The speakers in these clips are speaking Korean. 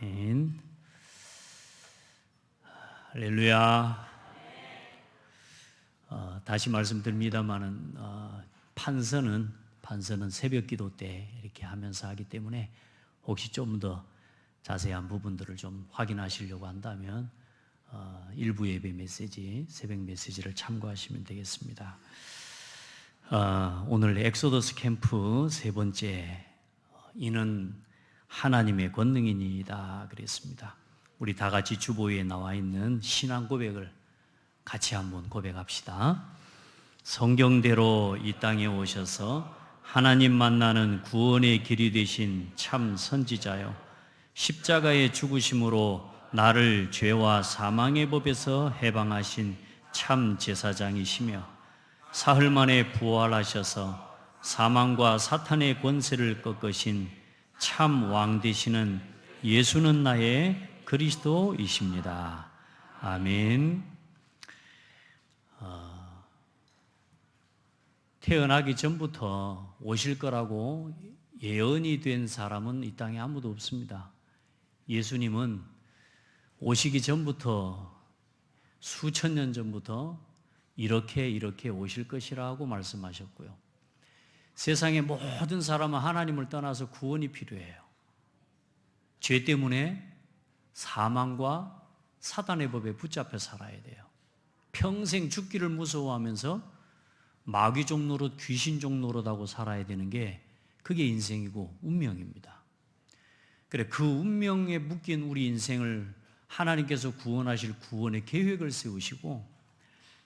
아멘. 할렐루야. 다시 말씀드립니다만은 판서는 새벽기도 때 이렇게 하면서 하기 때문에 혹시 좀 더 자세한 부분들을 좀 확인하시려고 한다면 일부 예배 메시지, 새벽 메시지를 참고하시면 되겠습니다. 오늘 엑소더스 캠프 세 번째, 이는 하나님의 권능이니이다 그랬습니다. 우리 다 같이 주보에 나와 있는 신앙 고백을 같이 한번 고백합시다. 성경대로 이 땅에 오셔서 하나님 만나는 구원의 길이 되신 참 선지자요, 십자가의 죽으심으로 나를 죄와 사망의 법에서 해방하신 참 제사장이시며 사흘 만에 부활하셔서 사망과 사탄의 권세를 꺾으신 참 왕 되시는 예수는 나의 그리스도이십니다. 아멘. 태어나기 전부터 오실 거라고 예언이 된 사람은 이 땅에 아무도 없습니다. 예수님은 오시기 전부터, 수천 년 전부터 이렇게 오실 것이라고 말씀하셨고요. 세상의 모든 사람은 하나님을 떠나서 구원이 필요해요. 죄 때문에 사망과 사단의 법에 붙잡혀 살아야 돼요. 평생 죽기를 무서워하면서 마귀 종노릇, 귀신 종노릇하고 살아야 되는 게 그게 인생이고 운명입니다. 그래, 그 운명에 묶인 우리 인생을 하나님께서 구원하실 구원의 계획을 세우시고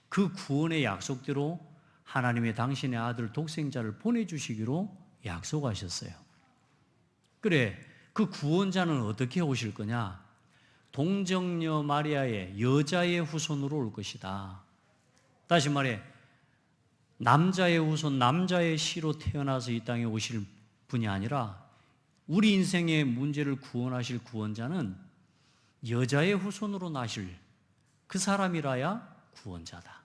그 구원의 약속대로 하나님의 당신의 아들 독생자를 보내주시기로 약속하셨어요. 그래, 그 구원자는 어떻게 오실 거냐? 동정녀 마리아의 여자의 후손으로 올 것이다. 다시 말해, 남자의 후손, 남자의 씨로 태어나서 이 땅에 오실 분이 아니라 우리 인생의 문제를 구원하실 구원자는 여자의 후손으로 나실 그 사람이라야 구원자다.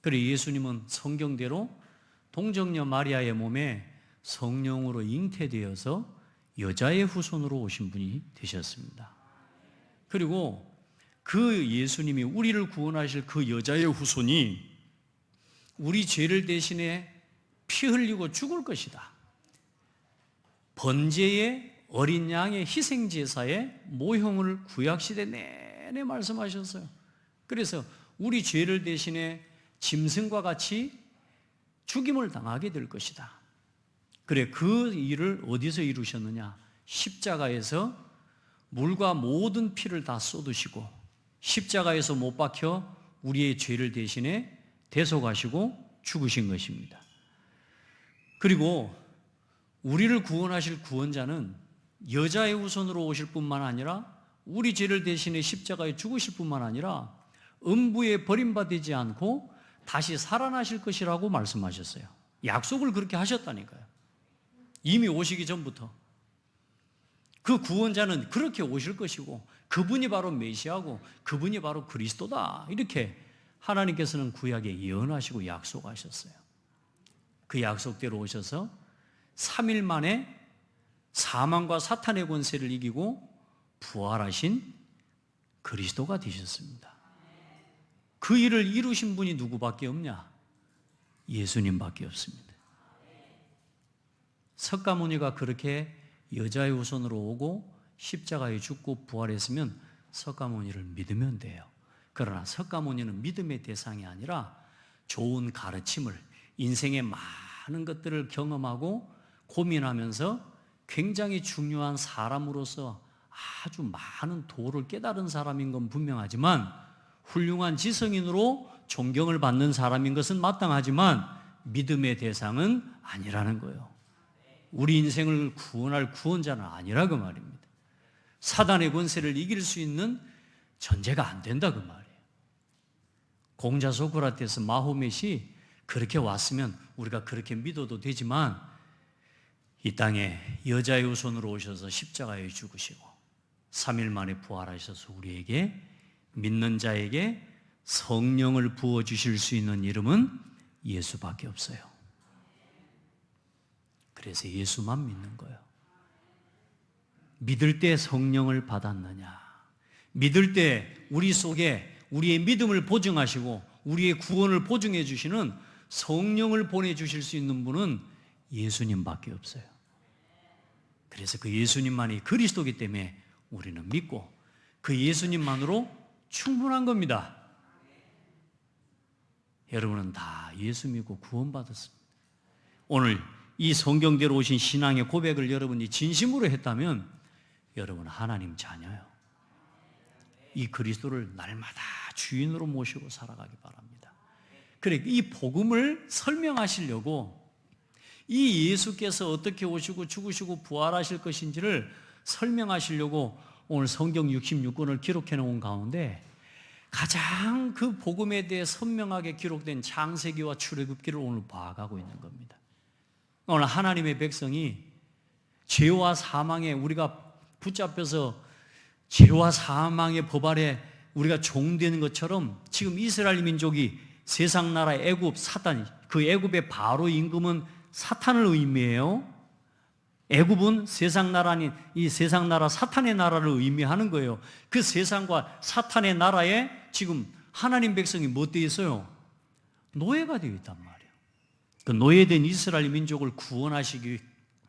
그래, 예수님은 성경대로 동정녀 마리아의 몸에 성령으로 잉태되어서 여자의 후손으로 오신 분이 되셨습니다. 그리고 그 예수님이, 우리를 구원하실 그 여자의 후손이 우리 죄를 대신해 피 흘리고 죽을 것이다. 번제의 어린 양의 희생제사의 모형을 구약시대 내내 말씀하셨어요. 그래서 우리 죄를 대신해 짐승과 같이 죽임을 당하게 될 것이다. 그래, 그 일을 어디서 이루셨느냐? 십자가에서 물과 모든 피를 다 쏟으시고 십자가에서 못 박혀 우리의 죄를 대신해 대속하시고 죽으신 것입니다. 그리고 우리를 구원하실 구원자는 여자의 후손으로 오실 뿐만 아니라 우리 죄를 대신해 십자가에 죽으실 뿐만 아니라 음부에 버림받지 않고 다시 살아나실 것이라고 말씀하셨어요. 약속을 그렇게 하셨다니까요. 이미 오시기 전부터. 그 구원자는 그렇게 오실 것이고 그분이 바로 메시아고 그분이 바로 그리스도다. 이렇게 하나님께서는 구약에 예언하시고 약속하셨어요. 그 약속대로 오셔서 3일 만에 사망과 사탄의 권세를 이기고 부활하신 그리스도가 되셨습니다. 그 일을 이루신 분이 누구밖에 없냐? 예수님밖에 없습니다. 석가모니가 그렇게 여자의 후손으로 오고 십자가에 죽고 부활했으면 석가모니를 믿으면 돼요. 그러나 석가모니는 믿음의 대상이 아니라 좋은 가르침을, 인생의 많은 것들을 경험하고 고민하면서 굉장히 중요한 사람으로서 아주 많은 도를 깨달은 사람인 건 분명하지만, 훌륭한 지성인으로 존경을 받는 사람인 것은 마땅하지만 믿음의 대상은 아니라는 거예요. 우리 인생을 구원할 구원자는 아니라 그 말입니다. 사단의 권세를 이길 수 있는 존재가 안 된다 그 말이에요. 공자 소크라테스, 마호멧이 그렇게 왔으면 우리가 그렇게 믿어도 되지만 이 땅에 여자의 후손으로 오셔서 십자가에 죽으시고 3일 만에 부활하셔서 우리에게, 믿는 자에게 성령을 부어주실 수 있는 이름은 예수밖에 없어요. 그래서 예수만 믿는 거예요. 믿을 때 성령을 받았느냐? 믿을 때 우리 속에 우리의 믿음을 보증하시고 우리의 구원을 보증해 주시는 성령을 보내주실 수 있는 분은 예수님밖에 없어요. 그래서 그 예수님만이 그리스도이기 때문에 우리는 믿고 그 예수님만으로 충분한 겁니다. 여러분은 다 예수 믿고 구원받았습니다. 오늘 이 성경대로 오신 신앙의 고백을 여러분이 진심으로 했다면 여러분은 하나님 자녀요. 이 그리스도를 날마다 주인으로 모시고 살아가기 바랍니다. 그래, 이 복음을 설명하시려고 이 예수께서 어떻게 오시고 죽으시고 부활하실 것인지를 설명하시려고 오늘 성경 66권을 기록해 놓은 가운데 가장 그 복음에 대해 선명하게 기록된 창세기와 출애굽기를 오늘 봐가고 있는 겁니다. 오늘 하나님의 백성이 죄와 사망에 우리가 붙잡혀서 죄와 사망의 법 아래 우리가 종되는 것처럼 지금 이스라엘 민족이 세상 나라 애굽 사탄, 그 애굽의 바로 임금은 사탄을 의미해요. 애굽은 세상 나라 아닌 이 세상 나라 사탄의 나라를 의미하는 거예요. 그 세상과 사탄의 나라에 지금 하나님 백성이 뭐 되어 있어요? 노예가 되어 있단 말이에요. 그 노예된 이스라엘 민족을 구원하시기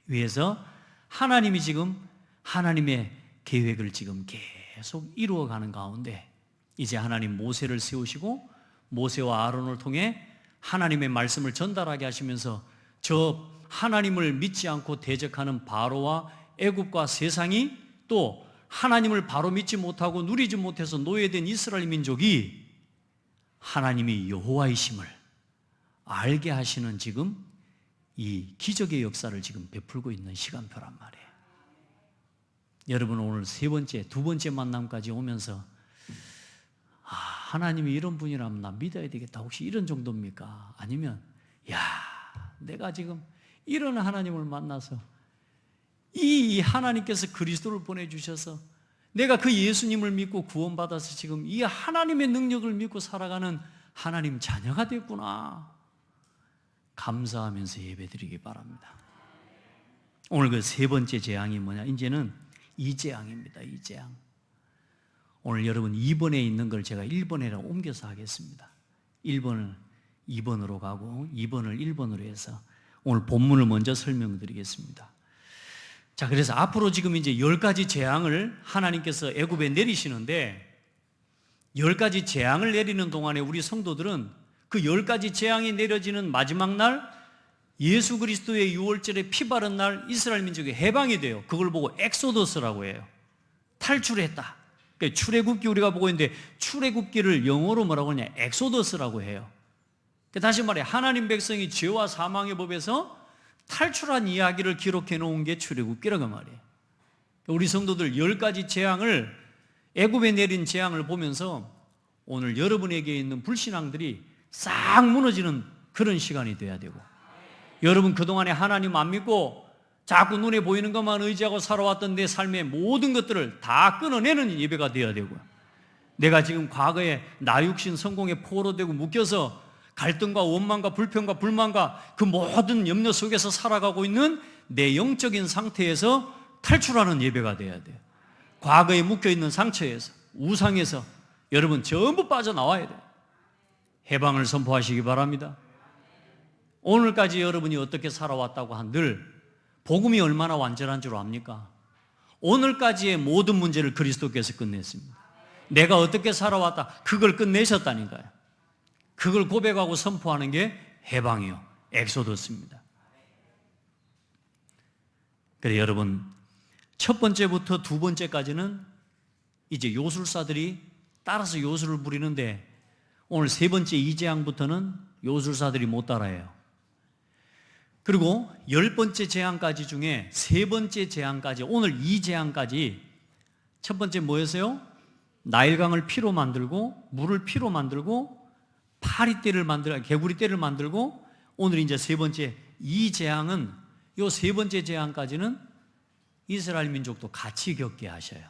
위해서 하나님이 지금 하나님의 계획을 지금 계속 이루어가는 가운데 이제 하나님 모세를 세우시고 모세와 아론을 통해 하나님의 말씀을 전달하게 하시면서 저 하나님을 믿지 않고 대적하는 바로와 애굽과 세상이 또 하나님을 바로 믿지 못하고 누리지 못해서 노예된 이스라엘 민족이 하나님이 여호와이심을 알게 하시는 지금 이 기적의 역사를 지금 베풀고 있는 시간표란 말이에요. 여러분 오늘 두 번째 만남까지 오면서 하나님이 이런 분이라면 나 믿어야 되겠다. 혹시 이런 정도입니까? 아니면 내가 지금 이런 하나님을 만나서 이 하나님께서 그리스도를 보내주셔서 내가 그 예수님을 믿고 구원받아서 지금 이 하나님의 능력을 믿고 살아가는 하나님 자녀가 됐구나 감사하면서 예배드리기 바랍니다. 오늘 그 세 번째 재앙이 뭐냐? 이제는 이 재앙입니다. 이 재앙. 오늘 여러분 2번에 있는 걸 제가 1번에 옮겨서 하겠습니다. 1번을 2번으로 가고 2번을 1번으로 해서 오늘 본문을 먼저 설명드리겠습니다. 자, 그래서 앞으로 지금 이제 10가지 재앙을 하나님께서 애굽에 내리시는데 10가지 재앙을 내리는 동안에 우리 성도들은 그 10가지 재앙이 내려지는 마지막 날 예수 그리스도의 유월절에 피 바른 날 이스라엘 민족이 해방이 돼요. 그걸 보고 엑소더스라고 해요. 탈출했다. 그러니까 출애굽기 우리가 보고 있는데 출애굽기를 영어로 뭐라고 하냐? 엑소더스라고 해요. 다시 말해 하나님 백성이 죄와 사망의 법에서 탈출한 이야기를 기록해 놓은 게 출애굽기라고 말이에요. 우리 성도들 10가지 재앙을 애굽에 내린 재앙을 보면서 오늘 여러분에게 있는 불신앙들이 싹 무너지는 그런 시간이 돼야 되고 여러분 그동안에 하나님 안 믿고 자꾸 눈에 보이는 것만 의지하고 살아왔던 내 삶의 모든 것들을 다 끊어내는 예배가 되어야 되고요. 내가 지금 과거에 나 육신 성공에 포로되고 묶여서 갈등과 원망과 불평과 불만과 그 모든 염려 속에서 살아가고 있는 내 영적인 상태에서 탈출하는 예배가 돼야 돼요. 과거에 묶여있는 상처에서 우상에서 여러분 전부 빠져나와야 돼요. 해방을 선포하시기 바랍니다. 오늘까지 여러분이 어떻게 살아왔다고 한들 복음이 얼마나 완전한 줄 압니까? 오늘까지의 모든 문제를 그리스도께서 끝냈습니다. 내가 어떻게 살아왔다 그걸 끝내셨다니까요. 그걸 고백하고 선포하는 게 해방이요 엑소더스입니다. 그래 여러분 첫 번째부터 두 번째까지는 이제 요술사들이 따라서 요술을 부리는데 오늘 세 번째 이 재앙부터는 요술사들이 못 따라해요. 그리고 10번째 재앙까지 중에 세 번째 재앙까지 오늘 이 재앙까지 첫 번째 뭐였어요? 나일강을 피로 만들고 물을 피로 만들고 파리떼를 만들고 개구리떼를 만들고 오늘 이제 세 번째 이 재앙은 요 세 번째 재앙까지는 이스라엘 민족도 같이 겪게 하셔요.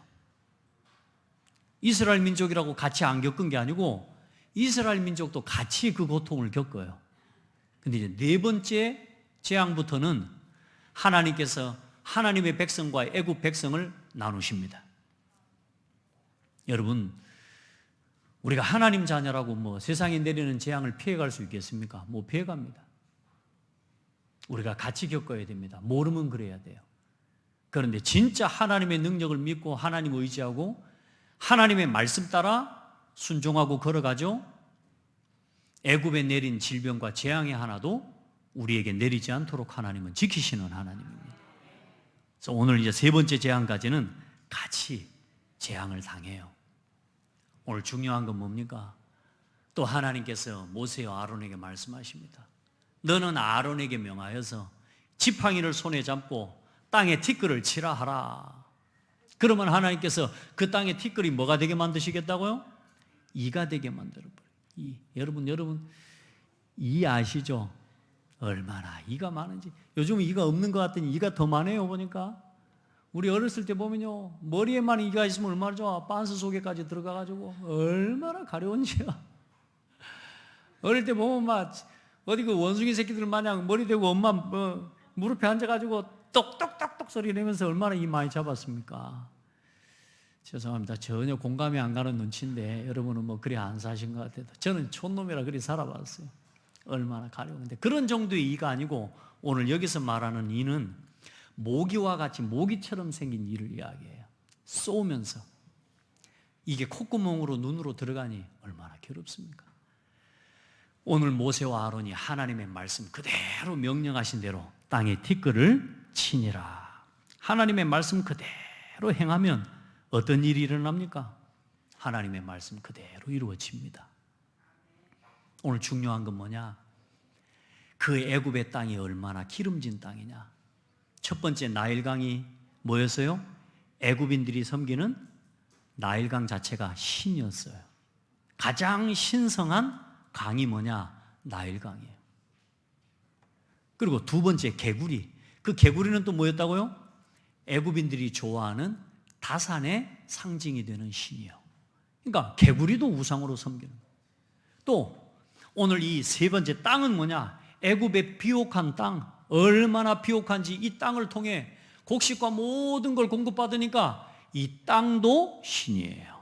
이스라엘 민족이라고 같이 안 겪은 게 아니고 이스라엘 민족도 같이 그 고통을 겪어요. 근데 이제 네 번째 재앙부터는 하나님께서 하나님의 백성과 애굽 백성을 나누십니다. 여러분, 우리가 하나님 자녀라고 세상에 내리는 재앙을 피해갈 수 있겠습니까? 피해갑니다. 우리가 같이 겪어야 됩니다. 모르면 그래야 돼요. 그런데 진짜 하나님의 능력을 믿고 하나님 의지하고 하나님의 말씀 따라 순종하고 걸어가죠. 애굽에 내린 질병과 재앙의 하나도 우리에게 내리지 않도록 하나님은 지키시는 하나님입니다. 그래서 오늘 이제 세 번째 재앙까지는 같이 재앙을 당해요. 오늘 중요한 건 뭡니까? 또 하나님께서 모세와 아론에게 말씀하십니다. 너는 아론에게 명하여서 지팡이를 손에 잡고 땅에 티끌을 치라 하라. 그러면 하나님께서 그 땅에 티끌이 뭐가 되게 만드시겠다고요? 이가 되게 만들어버려요. 여러분 이 아시죠? 얼마나 이가 많은지. 요즘 이가 없는 것 같더니 이가 더 많아요. 보니까 우리 어렸을 때 보면요, 머리에만 이가 있으면 얼마나 좋아. 빤스 속에까지 들어가가지고 얼마나 가려운지요. 어릴 때 보면 막 어디 그 원숭이 새끼들 마냥 머리 대고 엄마 무릎에 앉아가지고 똑똑똑똑 소리 내면서 얼마나 이 많이 잡았습니까? 죄송합니다. 전혀 공감이 안 가는 눈치인데 여러분은 그래 안 사신 것 같아요. 저는 촌놈이라 그리 살아봤어요. 얼마나 가려운데. 그런 정도의 이가 아니고 오늘 여기서 말하는 이는 모기와 같이 모기처럼 생긴 이를 이야기해요. 쏘면서 이게 콧구멍으로 눈으로 들어가니 얼마나 괴롭습니까? 오늘 모세와 아론이 하나님의 말씀 그대로 명령하신 대로 땅에 티끌을 치니라. 하나님의 말씀 그대로 행하면 어떤 일이 일어납니까? 하나님의 말씀 그대로 이루어집니다. 오늘 중요한 건 뭐냐? 그 애굽의 땅이 얼마나 기름진 땅이냐? 첫 번째 나일강이 뭐였어요? 애굽인들이 섬기는 나일강 자체가 신이었어요. 가장 신성한 강이 뭐냐? 나일강이에요. 그리고 두 번째 개구리. 그 개구리는 또 뭐였다고요? 애굽인들이 좋아하는 다산의 상징이 되는 신이에요. 그러니까 개구리도 우상으로 섬기는 거예요. 또 오늘 이 세 번째 땅은 뭐냐? 애굽의 비옥한 땅, 얼마나 비옥한지 이 땅을 통해 곡식과 모든 걸 공급받으니까 이 땅도 신이에요.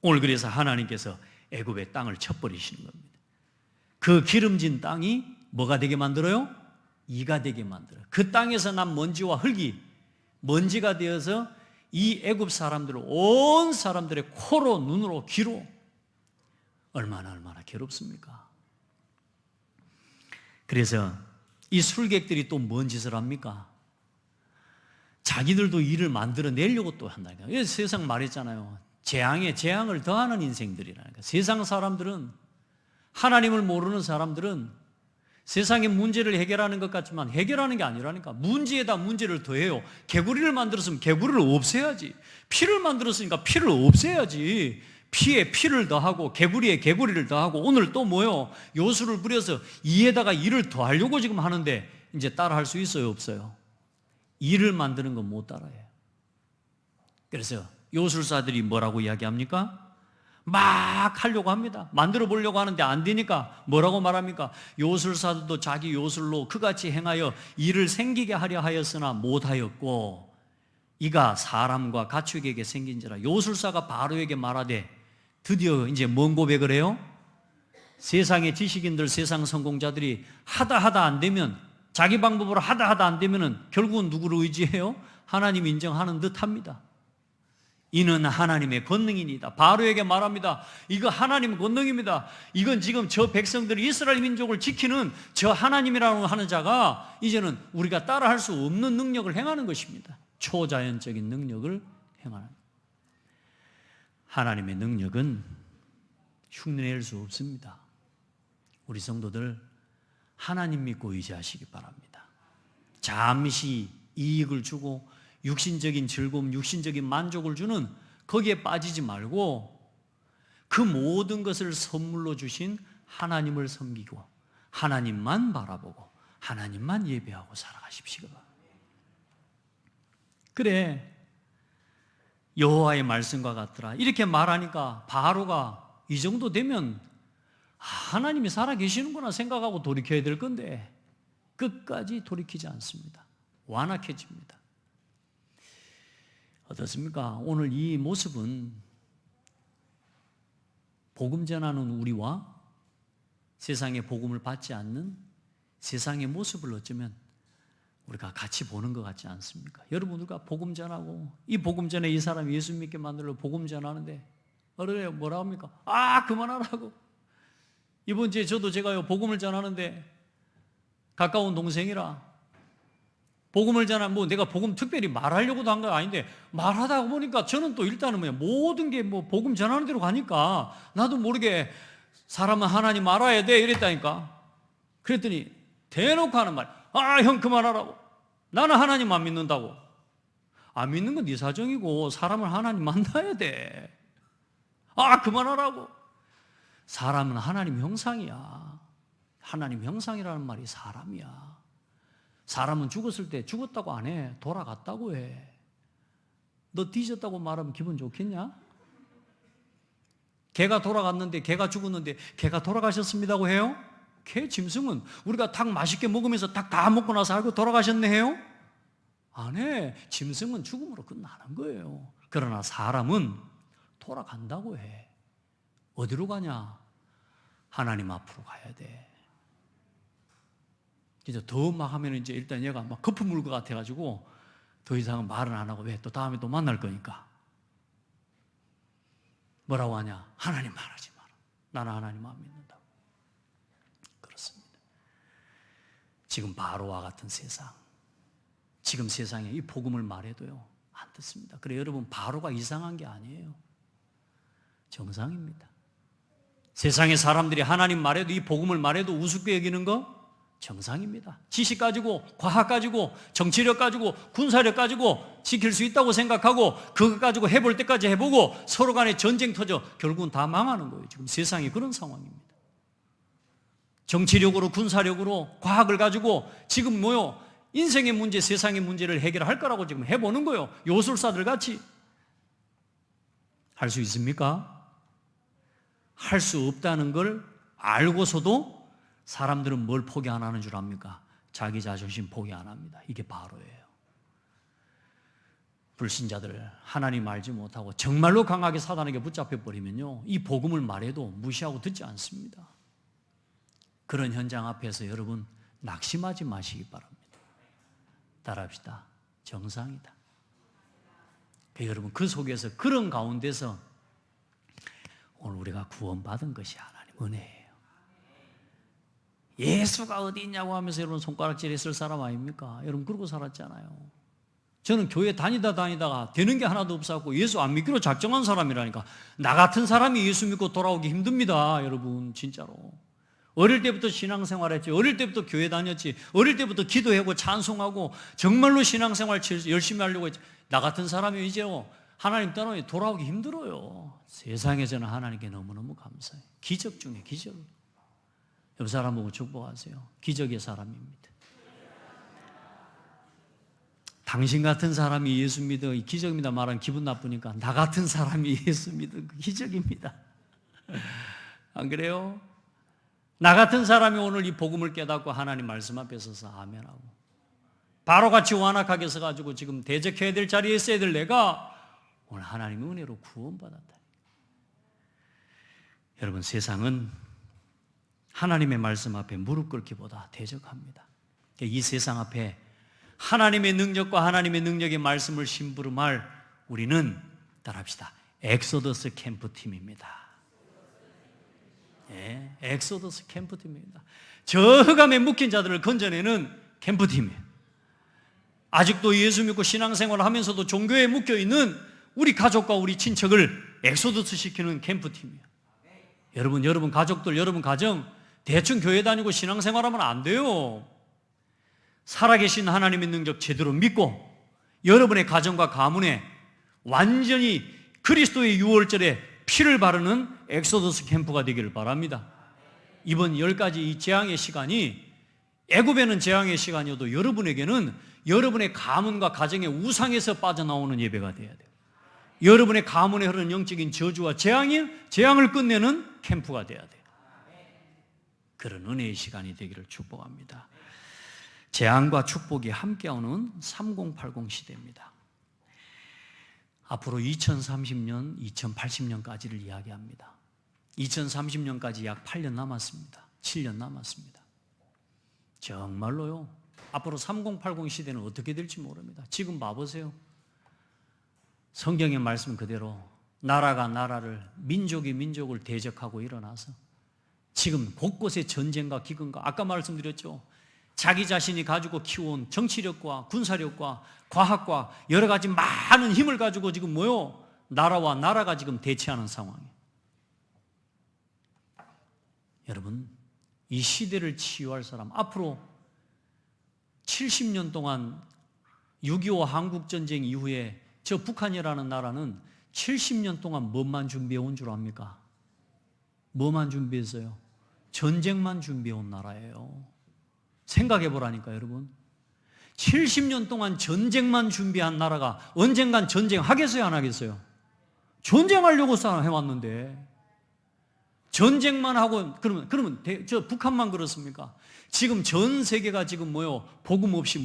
오늘 그래서 하나님께서 애굽의 땅을 쳐버리시는 겁니다. 그 기름진 땅이 뭐가 되게 만들어요? 이가 되게 만들어요. 그 땅에서 난 먼지와 흙이 먼지가 되어서 이 애굽 사람들을 온 사람들의 코로 눈으로 귀로 얼마나 괴롭습니까? 그래서 이 술객들이 또 뭔 짓을 합니까? 자기들도 일을 만들어내려고 또 한다니까. 세상 말했잖아요. 재앙에 재앙을 더하는 인생들이라니까. 세상 사람들은, 하나님을 모르는 사람들은 세상의 문제를 해결하는 것 같지만 해결하는 게 아니라니까. 문제에다 문제를 더해요. 개구리를 만들었으면 개구리를 없애야지. 피를 만들었으니까 피를 없애야지. 피에 피를 더하고 개구리에 개구리를 더하고 오늘 또 뭐요? 요술을 부려서 이에다가 이를 더하려고 지금 하는데 이제 따라할 수 있어요? 없어요? 이를 만드는 건 못 따라해요. 그래서 요술사들이 뭐라고 이야기합니까? 막 하려고 합니다. 만들어 보려고 하는데 안 되니까 뭐라고 말합니까? 요술사들도 자기 요술로 그같이 행하여 일을 생기게 하려 하였으나 못하였고 이가 사람과 가축에게 생긴지라. 요술사가 바로에게 말하되 드디어 이제 뭔 고백을 해요? 세상의 지식인들, 세상 성공자들이 하다 안 되면, 자기 방법으로 하다 안 되면은 결국은 누구를 의지해요? 하나님 인정하는 듯 합니다. 이는 하나님의 권능이니다. 바로에게 말합니다. 이거 하나님의 권능입니다. 이건 지금 저 백성들이 이스라엘 민족을 지키는 저 하나님이라고 하는 자가 이제는 우리가 따라할 수 없는 능력을 행하는 것입니다. 초자연적인 능력을 행하는. 하나님의 능력은 흉내낼 수 없습니다. 우리 성도들 하나님 믿고 의지하시기 바랍니다. 잠시 이익을 주고 육신적인 즐거움, 육신적인 만족을 주는 거기에 빠지지 말고 그 모든 것을 선물로 주신 하나님을 섬기고 하나님만 바라보고 하나님만 예배하고 살아가십시오. 그래, 여호와의 말씀과 같더라. 이렇게 말하니까 바로가 이 정도 되면 하나님이 살아계시는구나 생각하고 돌이켜야 될 건데 끝까지 돌이키지 않습니다. 완악해집니다. 어떻습니까? 오늘 이 모습은 복음 전하는 우리와 세상의 복음을 받지 않는 세상의 모습을 어쩌면 우리가 같이 보는 것 같지 않습니까? 여러분, 우리가 복음 전하고 이 복음 전에 이 사람이 예수 믿게 만들려 복음 전하는데 어른이 뭐라 합니까? 그만하라고. 이번 주에 제가요 복음을 전하는데 가까운 동생이라 복음을 전하면 내가 복음 특별히 말하려고도 한 거 아닌데 말하다 보니까 저는 또 일단은 모든 게 복음 전하는 대로 가니까 나도 모르게 사람은 하나님 알아야 돼 이랬다니까. 그랬더니 대놓고 하는 말, 형 그만하라고. 나는 하나님 안 믿는다고. 안 믿는 건 네 사정이고 사람은 하나님 만나야 돼. 그만하라고. 사람은 하나님 형상이야. 하나님 형상이라는 말이 사람이야. 사람은 죽었을 때 죽었다고 안 해. 돌아갔다고 해. 너 뒤졌다고 말하면 기분 좋겠냐? 개가 돌아갔는데, 개가 죽었는데 개가 돌아가셨습니다고 해요? 개 짐승은 우리가 닭 맛있게 먹으면서 닭 다 먹고 나서 알고 돌아가셨네 해요? 안 해. 짐승은 죽음으로 끝나는 거예요. 그러나 사람은 돌아간다고 해. 어디로 가냐? 하나님 앞으로 가야 돼. 진짜 더 막 하면 이제 일단 얘가 막 거품 물 것 같아가지고 더 이상은 말은 안 하고, 왜? 또 다음에 또 만날 거니까. 뭐라고 하냐? 하나님 말하지 마라. 나는 하나님 안 믿는다고. 그렇습니다. 지금 바로와 같은 세상, 지금 세상에 이 복음을 말해도요 안 듣습니다. 그래 여러분, 바로가 이상한 게 아니에요. 정상입니다. 세상의 사람들이 하나님 말해도, 이 복음을 말해도 우습게 여기는 거 정상입니다. 지식 가지고, 과학 가지고, 정치력 가지고, 군사력 가지고 지킬 수 있다고 생각하고 그것 가지고 해볼 때까지 해보고 서로 간에 전쟁 터져 결국은 다 망하는 거예요. 지금 세상이 그런 상황입니다. 정치력으로, 군사력으로, 과학을 가지고 지금 인생의 문제, 세상의 문제를 해결할 거라고 지금 해보는 거예요. 요술사들 같이. 할 수 있습니까? 할 수 없다는 걸 알고서도 사람들은 뭘 포기 안 하는 줄 압니까? 자기 자존심 포기 안 합니다. 이게 바로예요. 불신자들, 하나님 알지 못하고 정말로 강하게 사단에게 붙잡혀 버리면요, 이 복음을 말해도 무시하고 듣지 않습니다. 그런 현장 앞에서 여러분 낙심하지 마시기 바랍니다. 따라합시다. 정상이다. 여러분, 그 속에서, 그런 가운데서 오늘 우리가 구원받은 것이 하나님 은혜예요. 예수가 어디 있냐고 하면서 여러분 손가락질 했을 사람 아닙니까? 여러분 그러고 살았잖아요. 저는 교회 다니다가 되는 게 하나도 없었고 예수 안 믿기로 작정한 사람이라니까. 나 같은 사람이 예수 믿고 돌아오기 힘듭니다. 여러분 진짜로. 어릴 때부터 신앙생활했지. 어릴 때부터 교회 다녔지. 어릴 때부터 기도하고 찬송하고 정말로 신앙생활 열심히 하려고 했지. 나 같은 사람이 이제 하나님 떠나면 돌아오기 힘들어요. 세상에 저는 하나님께 너무너무 감사해요. 기적 중에 기적. 옆 사람 보고 축복하세요. 기적의 사람입니다. 당신 같은 사람이 예수 믿어 기적입니다 말하면 기분 나쁘니까 나 같은 사람이 예수 믿어 기적입니다. 안 그래요? 나 같은 사람이 오늘 이 복음을 깨닫고 하나님 말씀 앞에 서서 아멘하고 바로같이 완악하게 서가지고 지금 대적해야 될 자리에 있어야 될 내가 오늘 하나님의 은혜로 구원받았다. 여러분, 세상은 하나님의 말씀 앞에 무릎 꿇기보다 대적합니다. 이 세상 앞에 하나님의 능력과 하나님의 능력의 말씀을 심부름할 우리는, 따라합시다, 엑소더스 캠프팀입니다. 엑소더스 캠프팀입니다. 저 흑암에 묶인 자들을 건져내는 캠프팀이에요. 아직도 예수 믿고 신앙생활을 하면서도 종교에 묶여있는 우리 가족과 우리 친척을 엑소더스 시키는 캠프팀이에요. 여러분 가족들, 여러분 가정 대충 교회 다니고 신앙생활하면 안 돼요. 살아계신 하나님의 능력 제대로 믿고 여러분의 가정과 가문에 완전히 그리스도의 유월절에 피를 바르는 엑소더스 캠프가 되기를 바랍니다. 이번 10가지 이 재앙의 시간이 애굽에는 재앙의 시간이어도 여러분에게는 여러분의 가문과 가정의 우상에서 빠져나오는 예배가 되어야 돼요. 여러분의 가문에 흐르는 영적인 저주와 재앙을 끝내는 캠프가 되어야 돼요. 그런 은혜의 시간이 되기를 축복합니다. 재앙과 축복이 함께 오는 3080 시대입니다. 앞으로 2030년, 2080년까지를 이야기합니다. 2030년까지 약 8년 남았습니다. 7년 남았습니다. 정말로요. 앞으로 3080 시대는 어떻게 될지 모릅니다. 지금 봐보세요. 성경의 말씀 그대로 나라가 나라를, 민족이 민족을 대적하고 일어나서 지금 곳곳에 전쟁과 기근과, 아까 말씀드렸죠. 자기 자신이 가지고 키워온 정치력과 군사력과 과학과 여러 가지 많은 힘을 가지고 지금 나라와 나라가 지금 대치하는 상황이에요. 여러분, 이 시대를 치유할 사람, 앞으로 70년 동안 6.25 한국전쟁 이후에 저 북한이라는 나라는 70년 동안 뭐만 준비해 온 줄 압니까? 뭐만 준비했어요? 전쟁만 준비해 온 나라예요. 생각해 보라니까 여러분. 70년 동안 전쟁만 준비한 나라가 언젠간 전쟁하겠어요, 안 하겠어요? 전쟁하려고 해왔는데 전쟁만 하고 그러면 저 북한만 그렇습니까? 지금 전 세계가 지금 복음 없이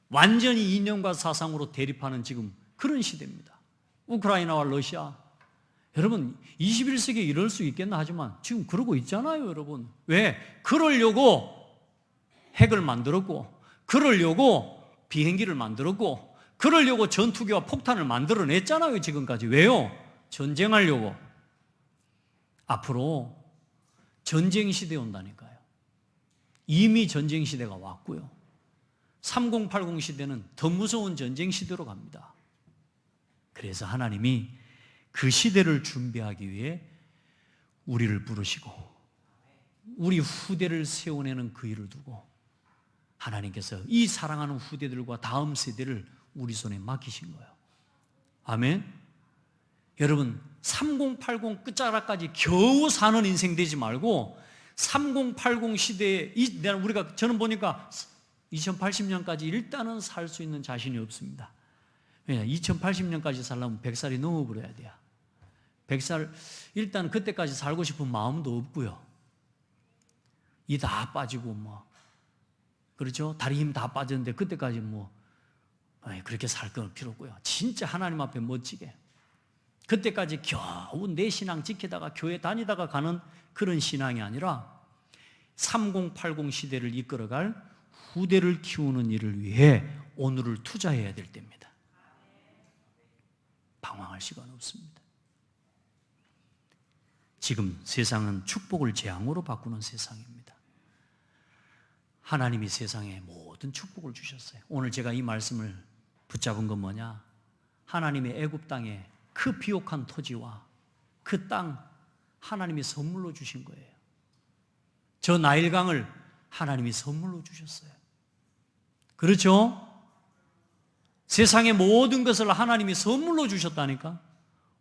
완전히 이념과 사상으로 대립하는 지금 그런 시대입니다. 우크라이나와 러시아. 여러분 21세기에 이럴 수 있겠나 하지만 지금 그러고 있잖아요, 여러분. 왜? 그러려고 핵을 만들었고, 그러려고 비행기를 만들었고, 그러려고 전투기와 폭탄을 만들어냈잖아요, 지금까지. 왜요? 전쟁하려고. 앞으로 전쟁 시대에 온다니까요. 이미 전쟁 시대가 왔고요. 3080 시대는 더 무서운 전쟁 시대로 갑니다. 그래서 하나님이 그 시대를 준비하기 위해 우리를 부르시고 우리 후대를 세워내는 그 일을 두고 하나님께서 이 사랑하는 후대들과 다음 세대를 우리 손에 맡기신 거예요. 아멘. 여러분 3080 끝자락까지 겨우 사는 인생 되지 말고 3080 시대에 저는 보니까 2080년까지 일단은 살 수 있는 자신이 없습니다. 왜냐? 2080년까지 살려면 100살이 넘어버려야 돼요. 100살, 일단 그때까지 살고 싶은 마음도 없고요. 이 다 빠지고 그렇죠? 다리 힘 다 빠졌는데 그때까지 그렇게 살 건 필요 없고요. 진짜 하나님 앞에 멋지게 그때까지 겨우 내 신앙 지키다가 교회 다니다가 가는 그런 신앙이 아니라 3080 시대를 이끌어갈 후대를 키우는 일을 위해 오늘을 투자해야 될 때입니다. 방황할 시간 없습니다. 지금 세상은 축복을 재앙으로 바꾸는 세상입니다. 하나님이 세상에 모든 축복을 주셨어요. 오늘 제가 이 말씀을 붙잡은 건 뭐냐? 하나님의 애굽 땅에 그 비옥한 토지와 그 땅 하나님이 선물로 주신 거예요. 저 나일강을 하나님이 선물로 주셨어요. 그렇죠? 세상의 모든 것을 하나님이 선물로 주셨다니까.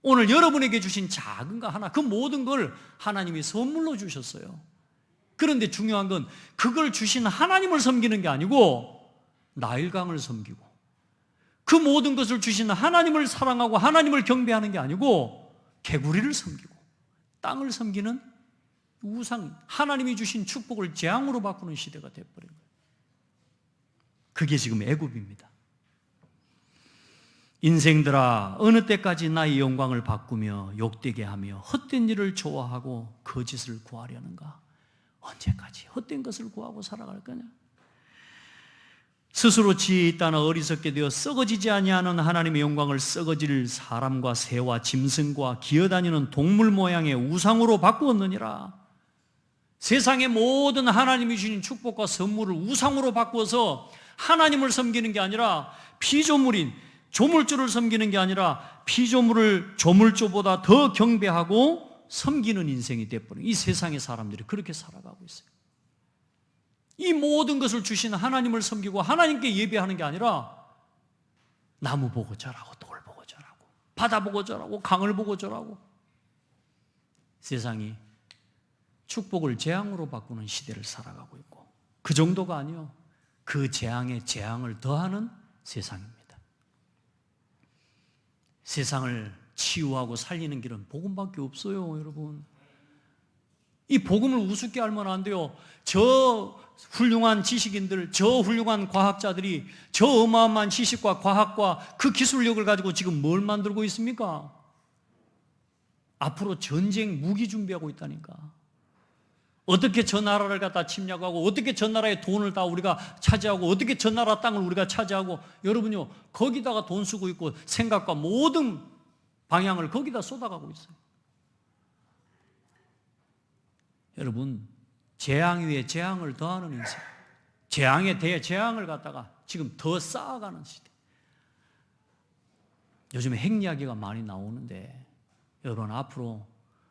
오늘 여러분에게 주신 작은 거 하나, 그 모든 걸 하나님이 선물로 주셨어요. 그런데 중요한 건 그걸 주신 하나님을 섬기는 게 아니고 나일강을 섬기고, 그 모든 것을 주신 하나님을 사랑하고 하나님을 경배하는 게 아니고 개구리를 섬기고 땅을 섬기는 우상, 하나님이 주신 축복을 재앙으로 바꾸는 시대가 되어버린 거예요. 그게 지금 애굽입니다. 인생들아, 어느 때까지 나의 영광을 바꾸며 욕되게 하며 헛된 일을 좋아하고 거짓을 구하려는가? 언제까지 헛된 것을 구하고 살아갈 거냐? 스스로 지혜 있다나 어리석게 되어 썩어지지 아니하는 하나님의 영광을 썩어질 사람과 새와 짐승과 기어다니는 동물 모양의 우상으로 바꾸었느니라. 세상의 모든 하나님이 주신 축복과 선물을 우상으로 바꾸어서 하나님을 섬기는 게 아니라 피조물인 조물주를 섬기는 게 아니라 피조물을 조물주보다 더 경배하고 섬기는 인생이 되어버린 이 세상의 사람들이 그렇게 살아가고 있어요. 이 모든 것을 주신 하나님을 섬기고 하나님께 예배하는 게 아니라 나무 보고 절하고 돌 보고 절하고 바다 보고 절하고 강을 보고 절하고, 세상이 축복을 재앙으로 바꾸는 시대를 살아가고 있고, 그 정도가 아니요, 그 재앙에 재앙을 더하는 세상입니다. 세상을 치유하고 살리는 길은 복음밖에 없어요, 여러분. 이 복음을 우습게 알면 안 돼요. 저 훌륭한 지식인들, 저 훌륭한 과학자들이 저 어마어마한 지식과 과학과 그 기술력을 가지고 지금 뭘 만들고 있습니까? 앞으로 전쟁 무기 준비하고 있다니까. 어떻게 저 나라를 갖다 침략하고, 어떻게 저 나라의 돈을 다 우리가 차지하고, 어떻게 저 나라 땅을 우리가 차지하고, 여러분요, 거기다가 돈 쓰고 있고 생각과 모든 방향을 거기다 쏟아가고 있어요. 여러분, 재앙 위에 재앙을 더하는 인생, 재앙에 대해 재앙을 갖다가 지금 더 쌓아가는 시대. 요즘에 핵 이야기가 많이 나오는데, 여러분, 앞으로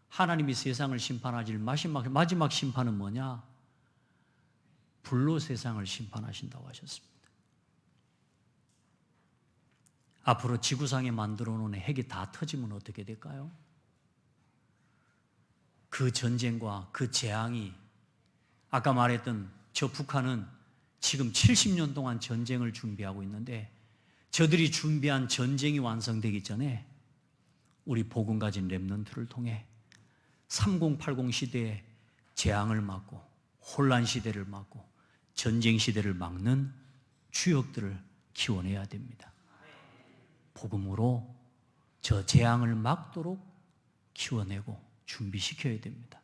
하나님이 세상을 심판하실 마지막 심판은 뭐냐? 불로 세상을 심판하신다고 하셨습니다. 앞으로 지구상에 만들어 놓은 핵이 다 터지면 어떻게 될까요? 그 전쟁과 그 재앙이, 아까 말했던 저 북한은 지금 70년 동안 전쟁을 준비하고 있는데, 저들이 준비한 전쟁이 완성되기 전에 우리 복음 가진 렘넌트를 통해 3080 시대의 재앙을 막고, 혼란 시대를 막고, 전쟁 시대를 막는 주역들을 키워내야 됩니다. 복음으로 저 재앙을 막도록 키워내고 준비시켜야 됩니다.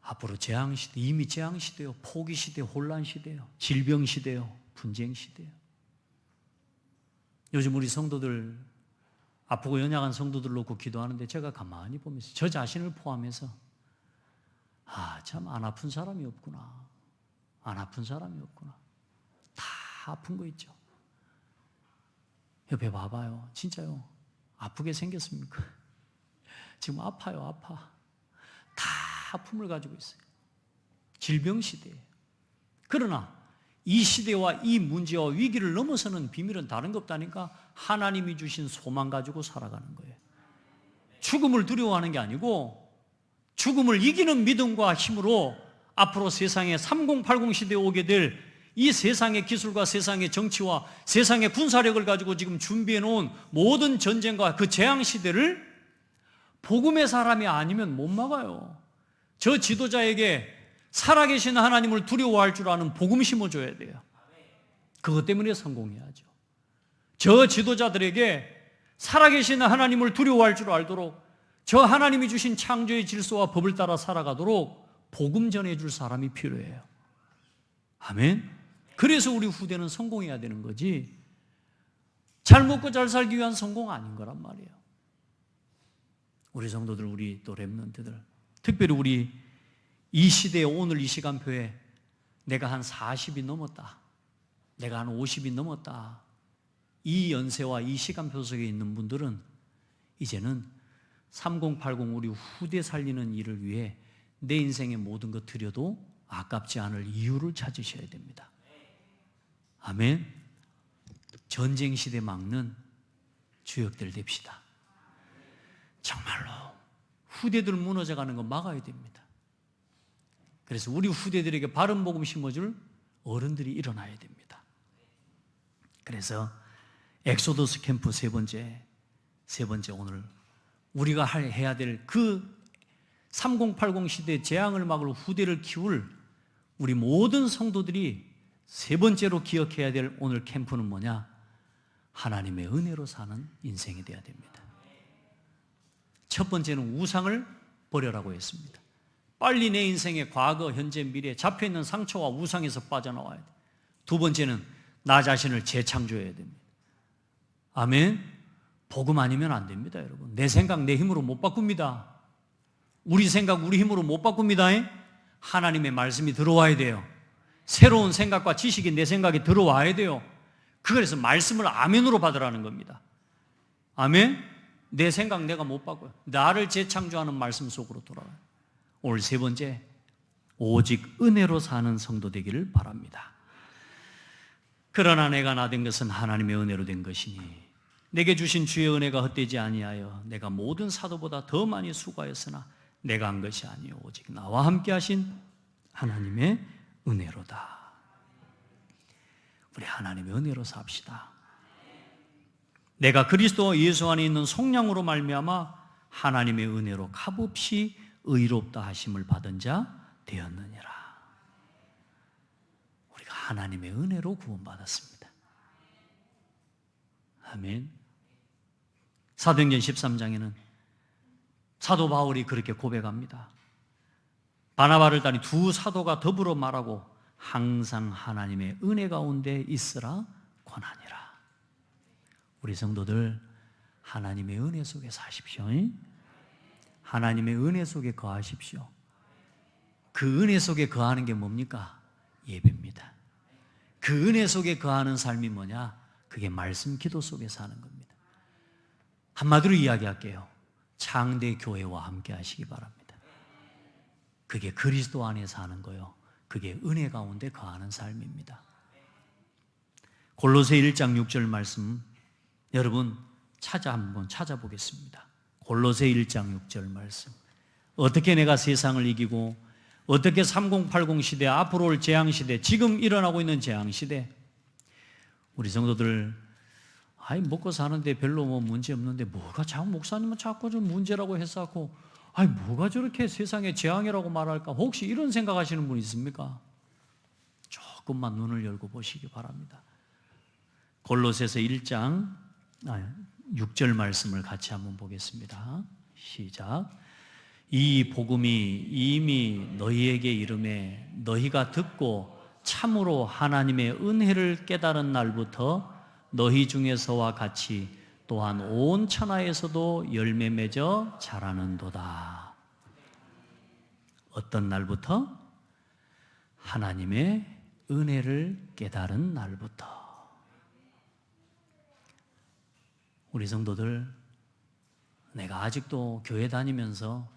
앞으로 재앙 시대, 이미 재앙 시대요, 포기 시대, 혼란 시대요, 질병 시대요, 분쟁 시대요. 요즘 우리 성도들, 아프고 연약한 성도들 놓고 기도하는데 제가 가만히 보면서 저 자신을 포함해서 참 안 아픈 사람이 없구나. 안 아픈 사람이 없구나. 다 아픈 거 있죠. 옆에 봐봐요. 진짜요. 아프게 생겼습니까? 지금 아파요, 아파. 다 아픔을 가지고 있어요. 질병 시대예요. 그러나 이 시대와 이 문제와 위기를 넘어서는 비밀은 다른 거 없다니까. 하나님이 주신 소망 가지고 살아가는 거예요. 죽음을 두려워하는 게 아니고 죽음을 이기는 믿음과 힘으로 앞으로 세상에 3080 시대에 오게 될 이 세상의 기술과 세상의 정치와 세상의 군사력을 가지고 지금 준비해 놓은 모든 전쟁과 그 재앙 시대를 복음의 사람이 아니면 못 막아요. 저 지도자에게 살아계신 하나님을 두려워할 줄 아는 복음 심어줘야 돼요. 그것 때문에 성공해야죠. 저 지도자들에게 살아계신 하나님을 두려워할 줄 알도록, 저 하나님이 주신 창조의 질서와 법을 따라 살아가도록 복음 전해줄 사람이 필요해요. 아멘. 그래서 우리 후대는 성공해야 되는 거지, 잘 먹고 잘 살기 위한 성공 아닌 거란 말이에요. 우리 성도들, 우리 또 렘넌트들, 특별히 우리 이 시대에, 오늘 이 시간표에 내가 한 40이 넘었다, 내가 한 50이 넘었다, 이 연세와 이 시간표 속에 있는 분들은 이제는 3080 우리 후대 살리는 일을 위해 내 인생의 모든 것 드려도 아깝지 않을 이유를 찾으셔야 됩니다. 아멘. 전쟁 시대 막는 주역들 됩시다. 정말로 후대들 무너져가는 거 막아야 됩니다. 그래서 우리 후대들에게 바른 복음 심어줄 어른들이 일어나야 됩니다. 그래서 엑소더스 캠프 세 번째 오늘 우리가 해야 될 그 3080 시대 재앙을 막을 후대를 키울 우리 모든 성도들이 세 번째로 기억해야 될 오늘 캠프는 뭐냐? 하나님의 은혜로 사는 인생이 되어야 됩니다. 첫 번째는 우상을 버려라고 했습니다. 빨리 내 인생의 과거, 현재, 미래 잡혀있는 상처와 우상에서 빠져나와야 돼. 두 번째는 나 자신을 재창조해야 됩니다. 아멘. 복음 아니면 안 됩니다, 여러분. 내 생각, 내 힘으로 못 바꿉니다. 우리 생각, 우리 힘으로 못 바꿉니다. 하나님의 말씀이 들어와야 돼요. 새로운 생각과 지식이 내 생각에 들어와야 돼요. 그래서 말씀을 아멘으로 받으라는 겁니다. 아멘. 내 생각 내가 못 바꿔요. 나를 재창조하는 말씀 속으로 돌아가요. 오늘 세 번째, 오직 은혜로 사는 성도 되기를 바랍니다. 그러나 내가 나 된 것은 하나님의 은혜로 된 것이니 내게 주신 주의 은혜가 헛되지 아니하여 내가 모든 사도보다 더 많이 수고하였으나 내가 한 것이 아니요 오직 나와 함께 하신 하나님의 은혜로다. 우리 하나님의 은혜로 삽시다. 내가 그리스도 예수 안에 있는 속량으로 말미암아 하나님의 은혜로 값없이 의롭다 하심을 받은 자 되었느니라. 우리가 하나님의 은혜로 구원받았습니다. 아멘. 사도행전 13장에는 사도 바울이 그렇게 고백합니다. 바나바를 따니 두 사도가 더불어 말하고 항상 하나님의 은혜 가운데 있으라 권하니라. 우리 성도들 하나님의 은혜 속에 사십시오. 하나님의 은혜 속에 거하십시오. 그 은혜 속에 거하는 게 뭡니까? 예배입니다. 그 은혜 속에 거하는 삶이 뭐냐? 그게 말씀 기도 속에 사는 겁니다. 한마디로 이야기할게요. 창대 교회와 함께 하시기 바랍니다. 그게 그리스도 안에 사는 거요. 그게 은혜 가운데 거하는 삶입니다. 골로새 1장 6절 말씀 여러분 한번 찾아보겠습니다. 골로새 1장 6절 말씀. 어떻게 내가 세상을 이기고 어떻게 3080 시대, 앞으로 올 재앙시대, 지금 일어나고 있는 재앙시대, 우리 성도들 먹고 사는데 별로 문제 없는데 뭐가 자꾸 목사님은 자꾸 좀 문제라고 했었고 뭐가 저렇게 세상에 재앙이라고 말할까? 혹시 이런 생각하시는 분 있습니까? 조금만 눈을 열고 보시기 바랍니다. 골로새서 1장 6절 말씀을 같이 한번 보겠습니다. 시작. 이 복음이 이미 너희에게 이르매 너희가 듣고 참으로 하나님의 은혜를 깨달은 날부터 너희 중에서와 같이 또한 온 천하에서도 열매 맺어 자라는도다. 어떤 날부터? 하나님의 은혜를 깨달은 날부터. 우리 성도들, 내가 아직도 교회 다니면서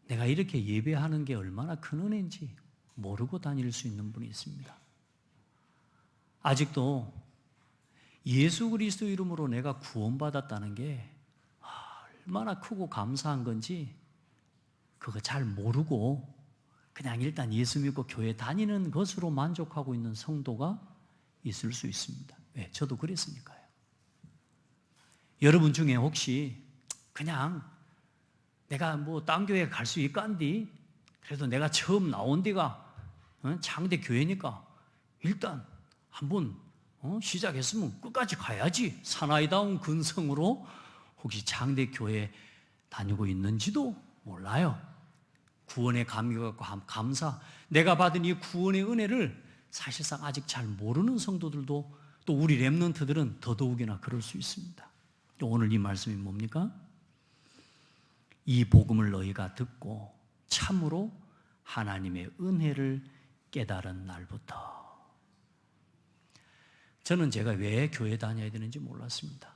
내가 이렇게 예배하는 게 얼마나 큰 은혜인지 모르고 다닐 수 있는 분이 있습니다. 아직도 예수 그리스도 이름으로 내가 구원받았다는 게 얼마나 크고 감사한 건지 그거 잘 모르고 그냥 일단 예수 믿고 교회 다니는 것으로 만족하고 있는 성도가 있을 수 있습니다. 왜? 저도 그랬으니까요. 여러분 중에 혹시 그냥 내가 딴 교회 갈 수 있간디 그래도 내가 처음 나온 데가 창대 교회니까 일단 한번 시작했으면 끝까지 가야지 사나이다운 근성으로 혹시 창대 교회 다니고 있는지도 몰라요. 구원의 감격과 감사, 내가 받은 이 구원의 은혜를 사실상 아직 잘 모르는 성도들도 또 우리 렘넌트들은 더더욱이나 그럴 수 있습니다. 또 오늘 이 말씀이 뭡니까? 이 복음을 너희가 듣고 참으로 하나님의 은혜를 깨달은 날부터. 저는 제가 왜 교회 다녀야 되는지 몰랐습니다.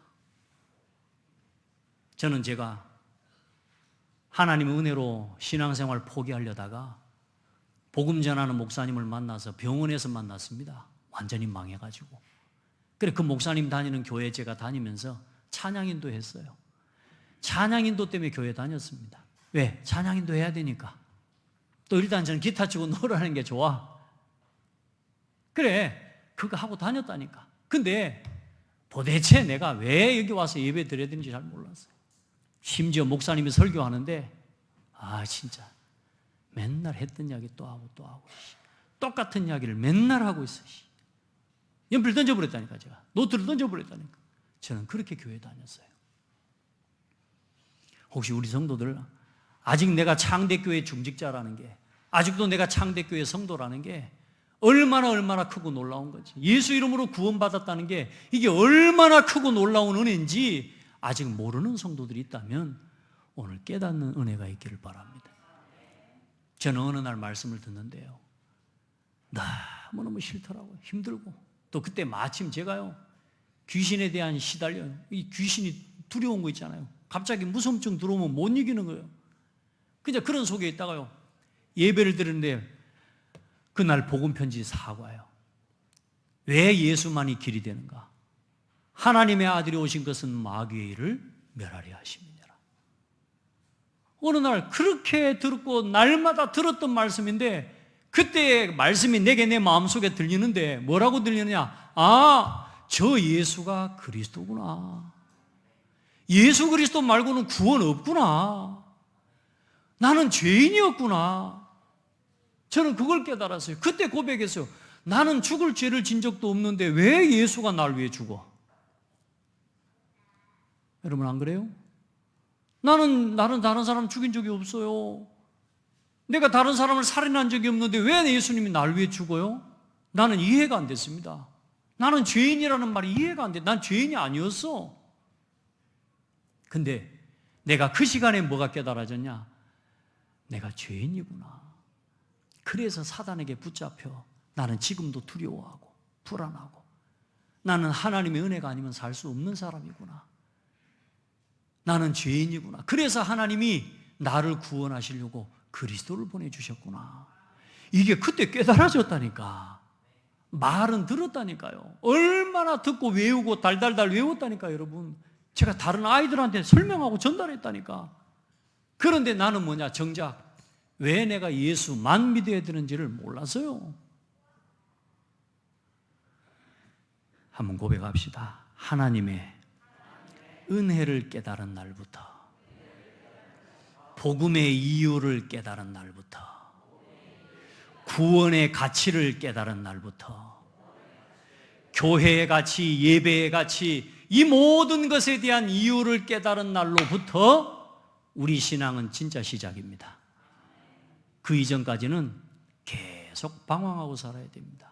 저는 제가 하나님의 은혜로 신앙생활 포기하려다가 복음 전하는 목사님을 만나서 병원에서 만났습니다. 완전히 망해가지고. 그래 그 목사님 다니는 교회 제가 다니면서 찬양인도 했어요. 찬양인도 때문에 교회 다녔습니다. 왜? 찬양인도 해야 되니까. 또 일단 저는 기타 치고 노래하는 게 좋아. 그래 그거 하고 다녔다니까. 근데 도대체 내가 왜 여기 와서 예배 드려야 되는지 잘 몰랐어요. 심지어 목사님이 설교하는데 진짜 맨날 했던 이야기 또 하고 똑같은 이야기를 맨날 하고 있어. 연필 던져버렸다니까. 제가 노트를 던져버렸다니까. 저는 그렇게 교회 다녔어요. 혹시 우리 성도들 아직 내가 창대교회 중직자라는 게, 아직도 내가 창대교회 성도라는 게 얼마나 크고 놀라운 건지, 예수 이름으로 구원받았다는 게 이게 얼마나 크고 놀라운 은혜인지 아직 모르는 성도들이 있다면 오늘 깨닫는 은혜가 있기를 바랍니다. 저는 어느 날 말씀을 듣는데요, 너무너무 싫더라고요. 힘들고. 또 그때 마침 제가요 귀신에 대한 시달려요. 이 귀신이 두려운 거 있잖아요. 갑자기 무서움증 들어오면 못 이기는 거예요. 그냥 그런 속에 있다가요 예배를 드리는데 그날 복음 편지 사과요. 왜 예수만이 길이 되는가? 하나님의 아들이 오신 것은 마귀의 일을 멸하려 하심이니라. 어느 날 그렇게 듣고 날마다 들었던 말씀인데 그때의 말씀이 내게 내 마음속에 들리는데 뭐라고 들리느냐? 저 예수가 그리스도구나. 예수 그리스도 말고는 구원 없구나. 나는 죄인이었구나. 저는 그걸 깨달았어요. 그때 고백했어요. 나는 죽을 죄를 진 적도 없는데 왜 예수가 날 위해 죽어? 여러분 안 그래요? 나는 다른 사람 죽인 적이 없어요. 내가 다른 사람을 살인한 적이 없는데 왜 예수님이 날 위해 죽어요? 나는 이해가 안 됐습니다. 나는 죄인이라는 말이 이해가 안 돼. 난 죄인이 아니었어. 근데 내가 그 시간에 뭐가 깨달아졌냐? 내가 죄인이구나. 그래서 사단에게 붙잡혀 나는 지금도 두려워하고 불안하고 나는 하나님의 은혜가 아니면 살 수 없는 사람이구나. 나는 죄인이구나. 그래서 하나님이 나를 구원하시려고 그리스도를 보내주셨구나. 이게 그때 깨달아졌다니까. 말은 들었다니까요. 얼마나 듣고 외우고 달달달 외웠다니까요, 여러분. 제가 다른 아이들한테 설명하고 전달했다니까. 그런데 나는 뭐냐, 정작 왜 내가 예수만 믿어야 되는지를 몰랐어요. 한번 고백합시다. 하나님의 은혜를 깨달은 날부터, 복음의 이유를 깨달은 날부터, 구원의 가치를 깨달은 날부터, 교회의 가치, 예배의 가치, 이 모든 것에 대한 이유를 깨달은 날로부터 우리 신앙은 진짜 시작입니다. 그 이전까지는 계속 방황하고 살아야 됩니다.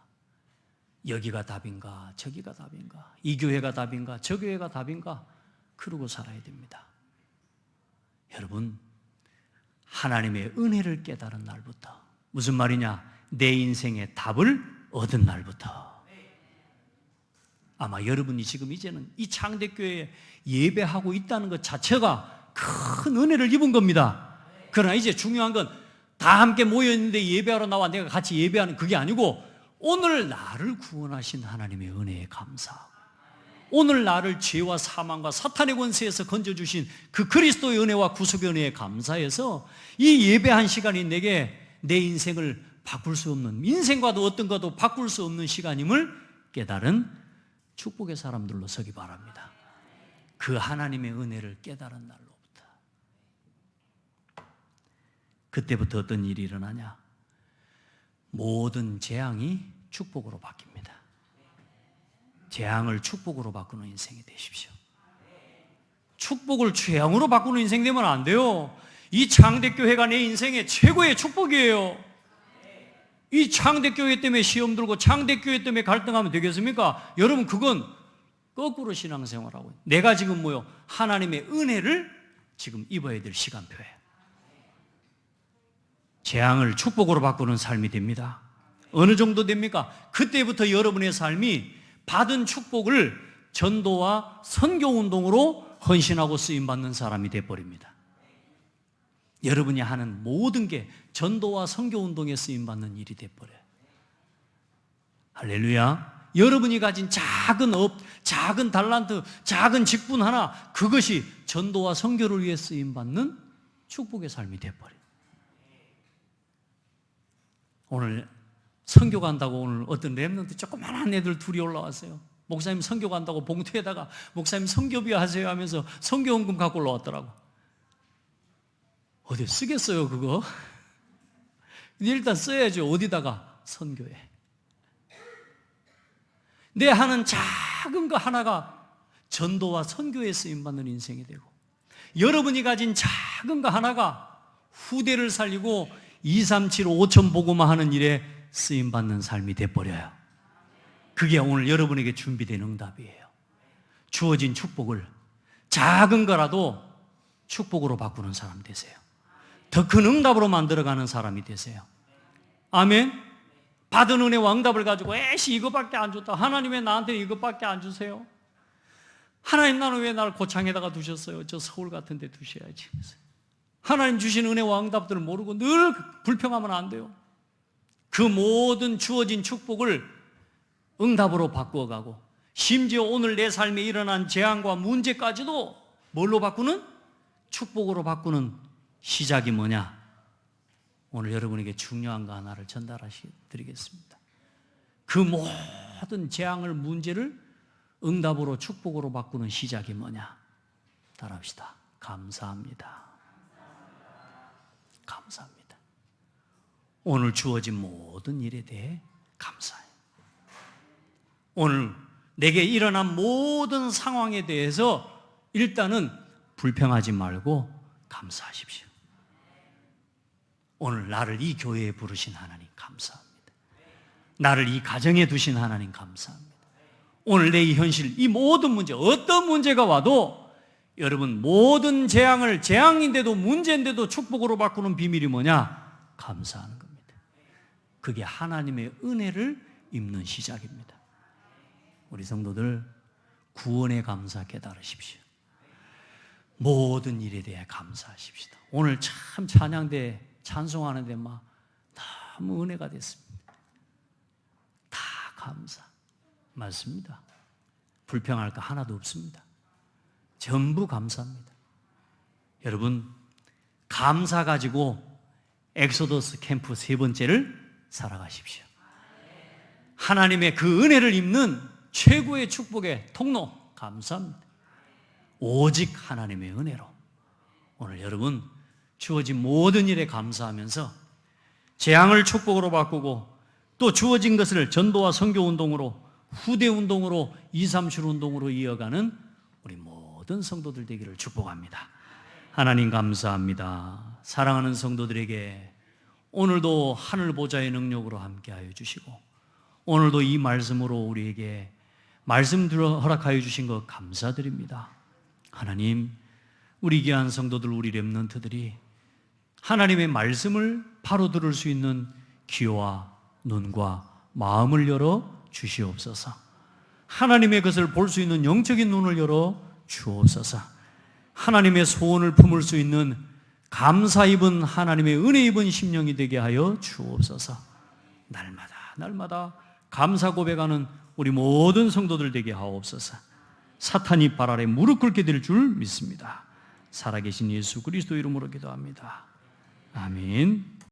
여기가 답인가, 저기가 답인가, 이 교회가 답인가, 저 교회가 답인가, 그러고 살아야 됩니다. 여러분, 하나님의 은혜를 깨달은 날부터, 무슨 말이냐? 내 인생의 답을 얻은 날부터. 아마 여러분이 지금 이제는 이 창대교회에 예배하고 있다는 것 자체가 큰 은혜를 입은 겁니다. 그러나 이제 중요한 건 다 함께 모여있는데 예배하러 나와 내가 같이 예배하는 그게 아니고, 오늘 나를 구원하신 하나님의 은혜에 감사하고, 오늘 나를 죄와 사망과 사탄의 권세에서 건져주신 그 그리스도의 은혜와 구속의 은혜에 감사해서 이 예배 한 시간이 내게 내 인생을 바꿀 수 없는, 인생과도 어떤 것도 바꿀 수 없는 시간임을 깨달은 축복의 사람들로 서기 바랍니다. 그 하나님의 은혜를 깨달은 날로부터. 그때부터 어떤 일이 일어나냐? 모든 재앙이 축복으로 바뀝니다. 재앙을 축복으로 바꾸는 인생이 되십시오. 축복을 재앙으로 바꾸는 인생 되면 안 돼요. 이 창대교회가 내 인생의 최고의 축복이에요. 이 창대교회 때문에 시험 들고 창대교회 때문에 갈등하면 되겠습니까? 여러분, 그건 거꾸로 신앙생활하고, 내가 지금 뭐요? 하나님의 은혜를 지금 입어야 될 시간표예요. 재앙을 축복으로 바꾸는 삶이 됩니다. 어느 정도 됩니까? 그때부터 여러분의 삶이 받은 축복을 전도와 선교운동으로 헌신하고 쓰임받는 사람이 되어버립니다. 여러분이 하는 모든 게 전도와 선교운동에 쓰임받는 일이 되어버려요. 할렐루야. 여러분이 가진 작은 업, 작은 달란트, 작은 직분 하나, 그것이 전도와 선교를 위해 쓰임받는 축복의 삶이 되어버려요. 오늘 선교 간다고 오늘 어떤 랩런트 조그만한 애들 둘이 올라왔어요. 목사님 선교 간다고 봉투에다가 목사님 선교비 하세요 하면서 선교원금 갖고 올라왔더라고. 어디 쓰겠어요 그거? 일단 써야죠. 어디다가? 선교에. 내 하는 작은 거 하나가 전도와 선교에 쓰임받는 인생이 되고, 여러분이 가진 작은 거 하나가 후대를 살리고 237, 5천 복음화 하는 일에 쓰임받는 삶이 돼버려요. 그게 오늘 여러분에게 준비된 응답이에요. 주어진 축복을 작은 거라도 축복으로 바꾸는 사람 되세요. 더 큰 응답으로 만들어가는 사람이 되세요. 아멘. 받은 은혜와 응답을 가지고 에이씨 이거밖에 안 줬다, 하나님 왜 나한테 이것밖에 안 주세요? 하나님, 나는 왜 날 고창에다가 두셨어요? 저 서울 같은 데 두셔야지. 하나님 주신 은혜와 응답들을 모르고 늘 불평하면 안 돼요. 그 모든 주어진 축복을 응답으로 바꾸어가고, 심지어 오늘 내 삶에 일어난 재앙과 문제까지도 뭘로 바꾸는? 축복으로 바꾸는 시작이 뭐냐? 오늘 여러분에게 중요한 거 하나를 전달드리겠습니다. 그 모든 재앙을, 문제를 응답으로 축복으로 바꾸는 시작이 뭐냐? 따라합시다. 감사합니다. 감사합니다. 오늘 주어진 모든 일에 대해 감사해요. 오늘 내게 일어난 모든 상황에 대해서 일단은 불평하지 말고 감사하십시오. 오늘 나를 이 교회에 부르신 하나님 감사합니다. 나를 이 가정에 두신 하나님 감사합니다. 오늘 내 이 현실, 이 모든 문제, 어떤 문제가 와도 여러분 모든 재앙을 재앙인데도 문제인데도 축복으로 바꾸는 비밀이 뭐냐? 감사하는 겁니다. 그게 하나님의 은혜를 입는 시작입니다. 우리 성도들 구원의 감사 깨달으십시오. 모든 일에 대해 감사하십시다. 오늘 참 찬양대 찬송하는데 막 너무 은혜가 됐습니다. 다 감사. 맞습니다. 불평할 거 하나도 없습니다. 전부 감사합니다. 여러분 감사 가지고 엑소더스 캠프 3번째를 살아가십시오. 하나님의 그 은혜를 입는 최고의 축복의 통로 감사합니다. 오직 하나님의 은혜로 오늘 여러분 주어진 모든 일에 감사하면서 재앙을 축복으로 바꾸고 또 주어진 것을 전도와 선교운동으로 후대운동으로 237 운동으로 이어가는 우리 모든 성도들 되기를 축복합니다. 하나님 감사합니다. 사랑하는 성도들에게 오늘도 하늘 보좌의 능력으로 함께하여 주시고 오늘도 이 말씀으로 우리에게 말씀 들어 허락하여 주신 것 감사드립니다. 하나님, 우리 귀한 성도들, 우리 렘넌트들이 하나님의 말씀을 바로 들을 수 있는 귀와 눈과 마음을 열어 주시옵소서. 하나님의 것을 볼 수 있는 영적인 눈을 열어 주옵소서. 하나님의 소원을 품을 수 있는 감사 입은 하나님의 은혜 입은 심령이 되게 하여 주옵소서. 날마다 감사 고백하는 우리 모든 성도들 되게 하옵소서. 사탄이 발 아래 무릎 꿇게 될 줄 믿습니다. 살아계신 예수 그리스도 이름으로 기도합니다. 아멘.